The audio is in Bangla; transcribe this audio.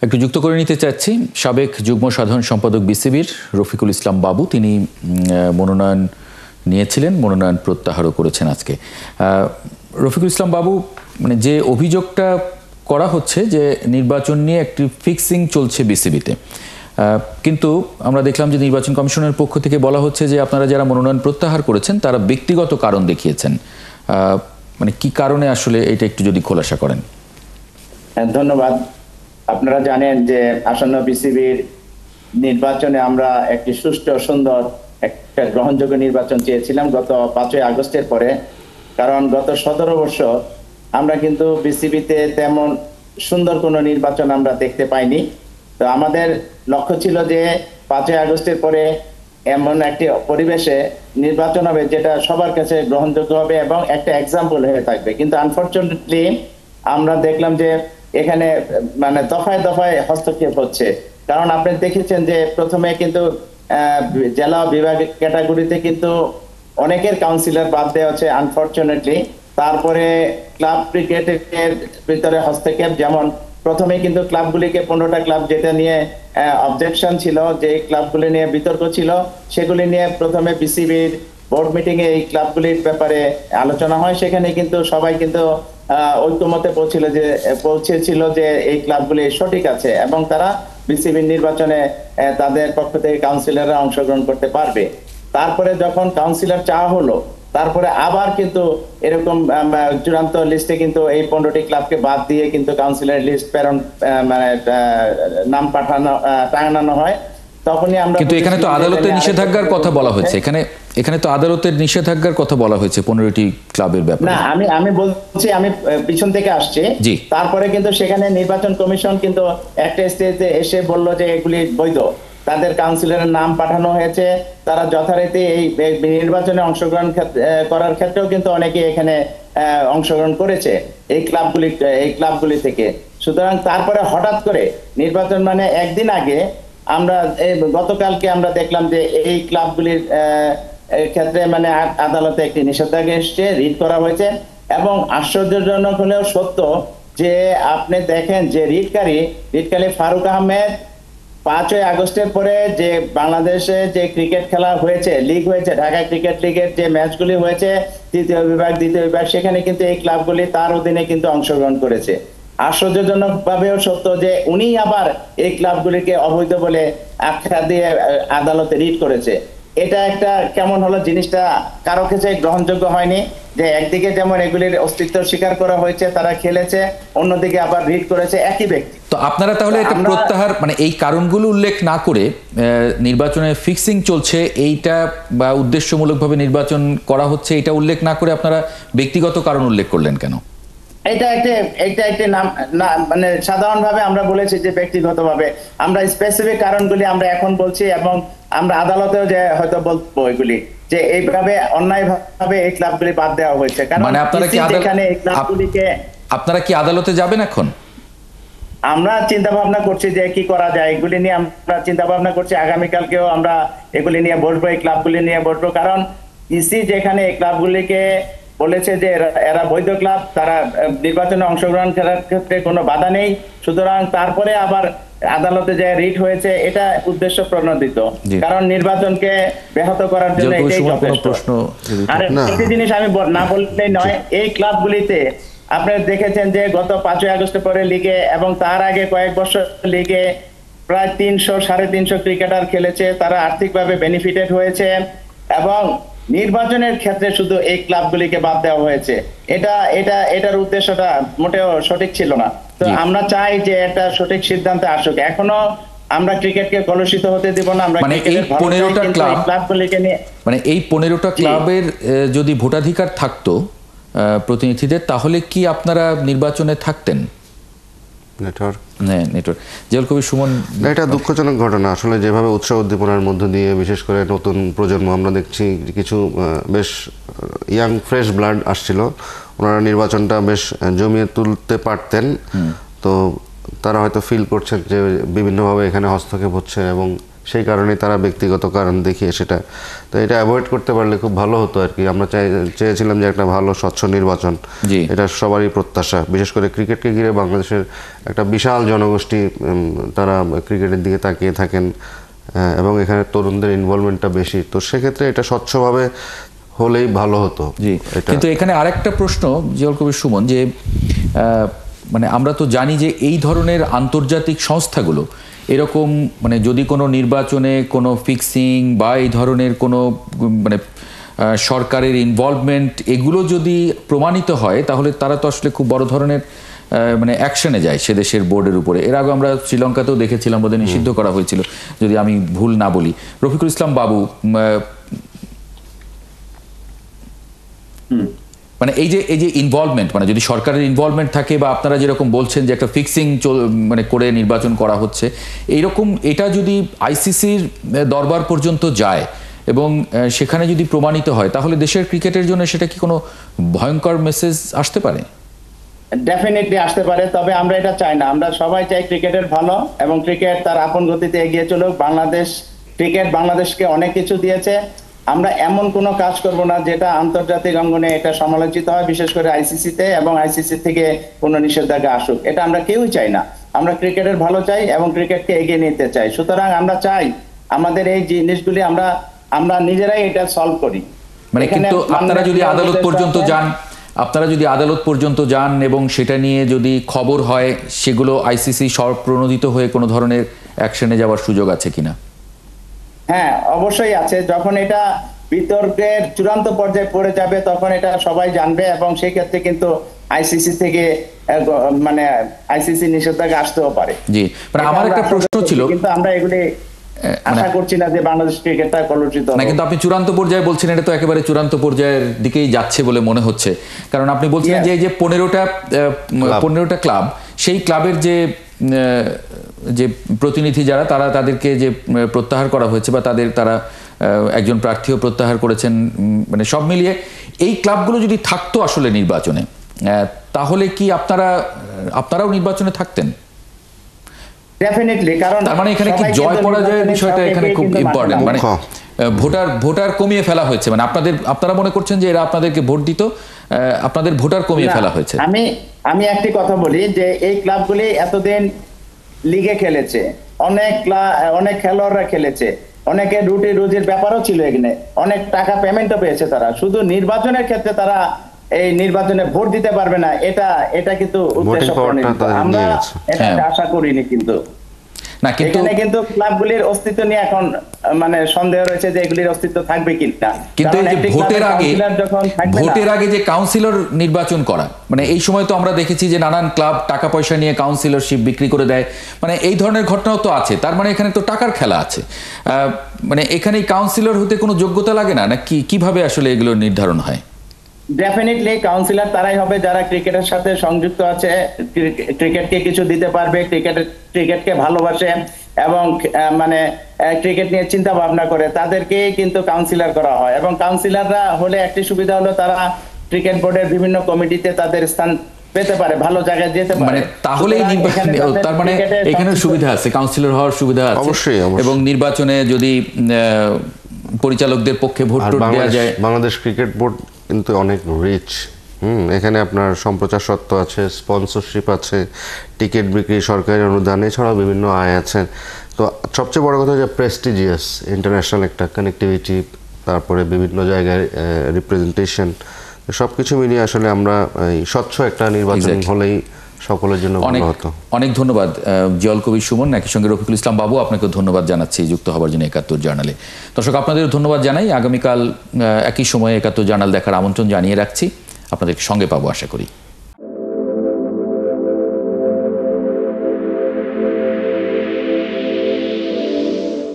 একটু যুক্ত করে নিতে চাচ্ছি সাবেক যুগ্ম সাধারণ সম্পাদক বিসিবির রফিকুল ইসলাম বাবু। তিনি মনোনয়ন নিয়েছিলেন, মনোনয়ন প্রত্যাহারও করেছেন আজকে। রফিকুল ইসলাম বাবু, মানে যে অভিযোগটা করা হচ্ছে যে নির্বাচন নিয়ে একটি ফিক্সিং চলছে বিসিবিতে, কিন্তু আমরা দেখলাম যে নির্বাচন কমিশনের পক্ষ থেকে বলা হচ্ছে যে আপনারা যারা মনোনয়ন প্রত্যাহার করেছেন তারা ব্যক্তিগত কারণ দেখিয়েছেন। মানে কি কারণে আসলে এটা একটু যদি খোলাসা করেন। ধন্যবাদ। আপনারা জানেন যে আসন্ন বিসিবির নির্বাচনে আমরা একটি সুষ্ঠু সুন্দর একটা গ্রহণযোগ্য নির্বাচন চেয়েছিলাম গত 5ই আগস্টের পরে। কারণ গত 17 বছর আমরা কিন্তু বিসিবিতে তেমন সুন্দর কোনো নির্বাচন আমরা দেখতে পাইনি। তো আমাদের লক্ষ্য ছিল যে 5ই আগস্টের পরে এমন একটি পরিবেশে নির্বাচন হবে যেটা সবার কাছে গ্রহণযোগ্য হবে এবং একটা এক্সাম্পল হয়ে থাকবে। কিন্তু আনফরচুনেটলি আমরা দেখলাম যে এখানে মানে দফায় দফায় হস্তক্ষেপ হচ্ছে। কারণ আপনি দেখেছেন যে প্রথমে কিন্তু জেলা বিভাগ ক্যাটাগরিতে কিন্তু অনেকের কাউন্সিলর বাদ দেওয়া হচ্ছে আনফরচুনেটলি। তারপরে ক্লাব ক্রিকেটের ভিতরে হস্তক্ষেপ, যেমন প্রথমে কিন্তু ক্লাবগুলিকে 15টা ক্লাব যেটা নিয়ে অবজেকশন ছিল, যে ক্লাবগুলি নিয়ে বিতর্ক ছিল, সেগুলি নিয়ে প্রথমে বিসিবির বোর্ড মিটিং এ এই ক্লাবগুলির ব্যাপারে আলোচনা হয়। সেখানে কিন্তু সবাই কিন্তু ঐক্যমতে পৌঁছেছিল যে এই ক্লাবগুলি সঠিক আছে এবং তারা বিসিবির নির্বাচনে তাদের পক্ষ থেকে কাউন্সিলররা অংশগ্রহণ করতে পারবে। তারপরে যখন কাউন্সিলর চাওয়া হলো, তারপরে আবার কিন্তু এরকম চূড়ান্ত লিস্টে কিন্তু এই 15টি ক্লাবকে বাদ দিয়ে কিন্তু কাউন্সিলর লিস্ট প্রেরণ মানে নাম টাঙানো হয়। তখনই আমরা কিন্তু এখানে তো আদালতের নিষেধাজ্ঞার কথা বলা হয়েছে, এখানে তো আদালতের নিষেধাজ্ঞার কথা বলা হয়েছে 15টি ক্লাবের ব্যাপারে। না, আমি বলছি, আমি পিছন থেকে আসছি। তারপরে কিন্তু সেখানে নির্বাচন কমিশন কিন্তু একটা স্টেজে এসে বলল যে এগুলি বৈধ, তাদের কাউন্সিলরের নাম পাঠানো হয়েছে, তারা যথারীতি এই নির্বাচনে অংশগ্রহণ করার ক্ষেত্রেও কিন্তু অনেকে এখানে অংশগ্রহণ করেছে এই ক্লাবগুলি থেকে। সুতরাং তারপরে হঠাৎ করে নির্বাচন মানে একদিন আগে আমরা গতকালকে আমরা দেখলাম যে এই ক্লাবগুলির ক্ষেত্রে মানে আদালতে একটি নিষেধাজ্ঞা এসছে, রিট করা হয়েছে। এবং আশ্চর্যজনক হলেও সত্য যে আপনি দেখেন যে রিটকারী ফারুক আহমেদ 5ই আগস্টের পরে যে বাংলাদেশে যে ক্রিকেট খেলা হয়েছে, লিগ হয়েছে, ঢাকা ক্রিকেট লিগের যে ম্যাচগুলি হয়েছে, তৃতীয় বিভাগ দ্বিতীয় বিভাগ, সেখানে কিন্তু এই ক্লাবগুলি তার অধীনে কিন্তু অংশগ্রহণ করেছে। আশ্চর্যজনক ভাবেও সত্য যে উনি আবার এই ক্লাবগুলিকে অবৈধ বলে আখ্যা দিয়ে আদালতে রিট করেছে। এটা একটা কেমন হলো, জিনিসটা কারো কাছে গ্রহণযোগ্য হয়নি যে একদিকে যেমন এগুলির অস্তিত্ব স্বীকার করা হয়েছে, তারা খেলেছে, অন্যদিকে আবার রিট করেছে একই ব্যক্তি। তো আপনারা তাহলে এটা প্রত্যাহার মানে এই কারণগুলো উল্লেখ না করে নির্বাচনে ফিক্সিং চলছে এইটা বা উদ্দেশ্যমূলকভাবে নির্বাচন করা হচ্ছে এটা উল্লেখ না করে আপনারা ব্যক্তিগত কারণ উল্লেখ করলেন কেন? এটা একটা নাম না, মানে সাধারণভাবে আমরা বলেছি যে ব্যক্তিগতভাবে। আমরা স্পেসিফিক কারণগুলি আমরা এখন বলছি এবং আমরা আদালতেও যে হয়তো বলবো এগুলি যে এইভাবে অন্যায়ভাবে এই ক্লাবগুলি বাদ দেওয়া হয়েছে। কারণ মানে আপনারা কি আদালতে যাবেন এখন? আমরা চিন্তা ভাবনা করছি যে কি করা যায়, এগুলি নিয়ে আমরা চিন্তা ভাবনা করছি। আগামীকালকেও আমরা এগুলি নিয়ে বসবো, এই ক্লাবগুলি নিয়ে বসবো। কারণ ইসি যেখানে এই ক্লাবগুলিকে বলেছে যে এরা বৈধ ক্লাব, তারা নির্বাচনে অংশগ্রহণ করার ক্ষেত্রে কোনো বাধা নেই, সুতরাং তারপরে আবার আদালতে যে রিট হয়েছে এটা উদ্দেশ্য প্রণোদিত, কারণ নির্বাচনকে ব্যাহত করার জন্য এটাই যথেষ্ট। আর একটি জিনিস আমি না বললেই নয়, এই ক্লাবগুলিতে আপনারা দেখেছেন যে গত 5ই আগস্টের পরে লিগে এবং তার আগে কয়েক বছর লিগে প্রায় 300-350 ক্রিকেটার খেলেছে, তারা আর্থিকভাবে বেনিফিটেড হয়েছে এবং নির্বাচনের ক্ষেত্রে শুধু এই ক্লাবগুলিকে বাদ দেওয়া হয়েছে। এটার উদ্দেশ্যটা মোটেও সঠিক ছিল না। তো আমরা চাই যে একটা সঠিক সিদ্ধান্তে আসুক। এখনো আমরা ক্রিকেটকে কলুষিত হতে দিব না। আমরা মানে এই 15টা ক্লাবগুলিকে নিয়ে, মানে এই 15টা ক্লাবের যদি ভোটাধিকার থাকতো প্রতিনিধিদের, তাহলে কি আপনারা নির্বাচনে থাকতেন? এটা দুঃখজনক ঘটনা আসলে, যেভাবে উৎসাহ উদ্দীপনার মধ্য দিয়ে বিশেষ করে নতুন প্রজন্ম আমরা দেখছি কিছু বেশ ইয়াং ফ্রেশ ব্লাড আসছিল, ওনারা নির্বাচনটা বেশ জমিয়ে তুলতে পারতেন। তো তারা হয়তো ফিল করছেন যে বিভিন্নভাবে এখানে হস্তক্ষেপ হচ্ছে এবং সেই কারণে তারা ব্যক্তিগত কারণ দেখিয়ে সেটা, তো এটা অ্যাভয়েড করতে পারলে খুব ভালো হতো আর কি। আমরা চেয়েছিলাম যে একটা ভালো স্বচ্ছ নির্বাচন, এটা সবারই প্রত্যাশা। বিশেষ করে ক্রিকেটকে ঘিরে বাংলাদেশের একটা বিশাল জনগোষ্ঠী, তারা ক্রিকেটের দিকে তাকিয়ে থাকেন এবং এখানে তরুণদের ইনভলভমেন্টটা বেশি, তো সেক্ষেত্রে এটা স্বচ্ছভাবে হলেই ভালো হতো। জি, কিন্তু এখানে আরেকটা প্রশ্ন জিয়াউল কবির সুমন, যে মানে আমরা তো জানি যে এই ধরনের আন্তর্জাতিক সংস্থাগুলো এরকম মানে যদি কোনো নির্বাচনে কোনো ফিক্সিং বা এই ধরনের কোনো মানে সরকারের ইনভলভমেন্ট এগুলো যদি প্রমাণিত হয়, তাহলে তারা তো আসলে খুব বড় ধরনের মানে অ্যাকশনে যায় সে দেশের বোর্ডের উপরে। এর আগে আমরা শ্রীলঙ্কাতেও দেখেছিলাম, ওদের নিষিদ্ধ করা হয়েছিল যদি আমি ভুল না বলি। রফিকুল ইসলাম বাবু, মানে এই যে ইনভলভমেন্ট, মানে যদি সরকারের ইনভলভমেন্ট থাকে বা আপনারা যেরকম বলছেন যে একটা ফিক্সিং মানে করে নির্বাচন করা হচ্ছে, এইরকম এটা যদি আইসিসির দরবার পর্যন্ত যায় এবং সেখানে যদি প্রমাণিত হয়, তাহলে দেশের ক্রিকেটের জন্য সেটা কি কোনো ভয়ঙ্কর মেসেজ আসতে পারে? ডেফিনেটলি আসতে পারে, তবে আমরা এটা চাই না। আমরা সবাই চাই ক্রিকেটের ভালো এবং ক্রিকেট তার আপন গতিতে এগিয়ে চলুক। ক্রিকেট বাংলাদেশকে অনেক কিছু দিয়েছে। আমরা এমন কোনো কাজ করব না যেটা আন্তর্জাতিক অঙ্গনে এটা সমালোচিত হয়, বিশেষ করে আইসিসিতে, এবং আইসিসি থেকে কোনো নিষেধাজ্ঞা আসুক, এটা আমরা কেউই চাই না। আমরা ক্রিকেটের ভালো চাই এবং ক্রিকেটকে এগিয়ে নিতে চাই। সুতরাং আমরা চাই আমাদের এই জিনিসগুলি আমরা নিজেরাই এটা সলভ করি। মানে কিন্তু আপনারা যদি আদালত পর্যন্ত যান এবং সেটা নিয়ে যদি খবর হয়, সেগুলো আইসিসি প্রণোদিত হয়ে কোনো ধরনের অ্যাকশনে যাওয়ার সুযোগ আছে কিনা? হ্যাঁ, অবশ্যই আছে। যখন এটা বিতর্কের চূড়ান্ত পর্যায়ে পড়ে যাবে তখন এটা সবাই জানবে এবং সেই ক্ষেত্রে কিন্তু আইসিসি থেকে মানে আইসিসি নিষেধাজ্ঞা আসতেও পারে। জি, মানে আমার একটা প্রশ্ন ছিল, কিন্তু আমরা এগুলি আশা করছি না যে বাংলাদেশ ক্রিকেটটা কলুষিত না। কিন্তু আপনি চূড়ান্ত পর্যায়ে বলছেন, এটা তো একেবারে চূড়ান্ত পর্যায়ের দিকেই যাচ্ছে বলে মনে হচ্ছে। কারণ আপনি বলছিলেন যে 15টা ক্লাব, সেই ক্লাবের যে প্রতিনিধি যারা তাদেরকে যে প্রত্যাহার করা হয়েছে বা তারা একজন প্রার্থীও প্রত্যাহার করেছেন, মানে সব মিলিয়ে এই ক্লাবগুলো যদি থাকতো আসলে নির্বাচনে, তাহলে কি আপনারাও নির্বাচনে থাকতেন? ডেফিনেটলি, কারণ তার মানে এখানে কি জয় পরাজয়ের বিষয়টা এখানে খুব ইম্পর্টেন্ট, মানে ভোটার কমিয়ে ফেলা হয়েছে, মানে আপনারা মনে করছেন যে এরা আপনাদেরকে ভোট দিত, আপনাদের ভোটার কমিয়ে ফেলা হয়েছে। আমি একটি কথা বলি যে এই ক্লাবগুলি এতদিন লিগে খেলেছে, অনেক খেলোয়াড়রা খেলেছে, অনেকে রুজির ব্যাপারও ছিল, এখানে অনেক টাকা পেমেন্টও পেয়েছে তারা। শুধু নির্বাচনের ক্ষেত্রে তারা এই নির্বাচনে ভোট দিতে পারবে না, এটা কিন্তু উদ্দেশ্য প্রণোদিত। আমরা এটা আশা করিনি, কিন্তু না, কিন্তু ক্লাবগুলির অস্তিত্ব নিয়ে এখন মানে সন্দেহ রয়েছে যে এগুলির অস্তিত্ব থাকবে কিনা। কিন্তু এই যে ভোটের আগে যে কাউন্সিলর নির্বাচন করা, মানে এই সময় তো আমরা দেখেছি যে নানান ক্লাব টাকা পয়সা নিয়ে কাউন্সিলরশিপ বিক্রি করে দেয়, মানে এই ধরনের ঘটনাও তো আছে। তার মানে এখানে তো টাকার খেলা আছে। মানে এখানে কাউন্সিলর হতে কোনো যোগ্যতা লাগে না, না কিভাবে আসলে এগুলো নির্ধারণ হয়? ডেফিনেটলি কাউন্সিলর তারাই হবে যারা ক্রিকেটের সাথে সংযুক্ত আছে, ক্রিকেটকে কিছু দিতে পারবে, ক্রিকেটকে ভালোবাসে এবং মানে ক্রিকেট নিয়ে চিন্তা ভাবনা করে, তাদেরকে কিন্তু কাউন্সিলর করা হয়। এবং কাউন্সিলররা হলে একটি সুবিধা হলো তারা ক্রিকেট বোর্ডের বিভিন্ন কমিটিতে তাদের স্থান পেতে পারে, ভালো জায়গায় যেতে পারে। মানে তাহলে তার মানে এখানে সুবিধা আছে, কাউন্সিলর হওয়ার সুবিধা আছে অবশ্যই, এবং নির্বাচনে যদি পরিচালকদের পক্ষে ভোট দেওয়া যায়। বাংলাদেশ ক্রিকেট বোর্ড কিন্তু অনেক রিচ। এখানে আপনার সম্প্রচার সত্ত্ব আছে, স্পন্সরশিপ আছে, টিকিট বিক্রি, সরকারি অনুদান, এছাড়াও বিভিন্ন আয় আছে। তো সবচেয়ে বড় কথা যে প্রেস্টিজিয়াস ইন্টারন্যাশনাল একটা কানেক্টিভিটি, তারপরে বিভিন্ন জায়গায় রিপ্রেজেন্টেশন, সব কিছু মিলিয়ে আসলে আমরা স্বচ্ছ একটা নির্বাচন হলেই সকলের জন্য ভালো হতো। অনেক ধন্যবাদ জিয়াউল কবির সুমন, একই সঙ্গে রফিকুল ইসলাম বাবু, আপনাকে ধন্যবাদ জানাচ্ছি যুক্ত হওয়ার জন্য ৭১ জার্নালে। দর্শক, আপনাদের ধন্যবাদ জানাই। আগামীকাল একই সময়ে ৭১ জার্নাল দেখার আমন্ত্রণ জানিয়ে রাখছি, আপনাদের সঙ্গে পাবো আশা করি।